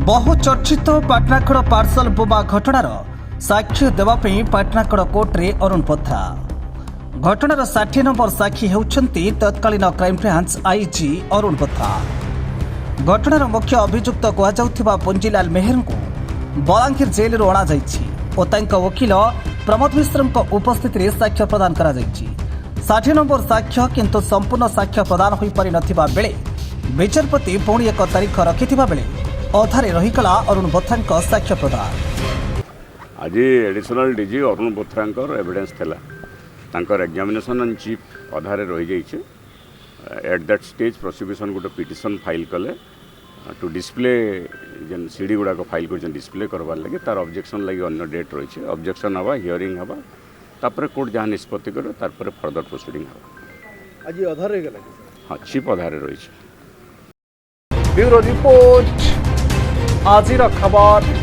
बहु चर्चित पाटनाकड़ parcel Boba घटनार साक्ष्य देवाई पाटनाकड़ कोर्टे अरुण पथरा। घटनार 60 नंबर साक्षी होउछंती तत्कालीन क्राइमब्रांच आईजी अरुण पथरा। घटनार मुख्य अभियुक्त कहुवा पुंजीलाल मेहर को बलांगीर जेल अणा और वकिल प्रमोद मिश्र उपस्थित साक्ष्य प्रदान करा 60 नंबर साक्ष्य किंतु संपूर्ण साक्ष्य प्रदान हो पारि नथिबा बेले विचारपति पुणी एक तारीख रखिथिबा बेले अधारे रहीगला अरुण बोथ्रा साक्ष्य प्रदान। आज additional DG Arun Bothra evidence थिला तांकर एग्जामिनेशन ऑन चीफ अधारे रही जाइए। एट दैट स्टेज प्रोसिक्यूशन गोटे पिटिशन फाइल कले टू डिस्प्ले जेन सीडी गुड़ाक फाइल कर डिस्प्ले करवार लगे तार ऑब्जेक्शन लगे अन्य डेट रही है। ऑब्जेक्शन हवा हियरिंग हवा तापर कोर्ट जहाँ निष्पत्ति करे तापर फर्दर प्रोसीडिंग हवा। आज अधारे गला हाँ चीफ अधारे रही है। ब्यूरो रिपोर्ट आजिर खबर।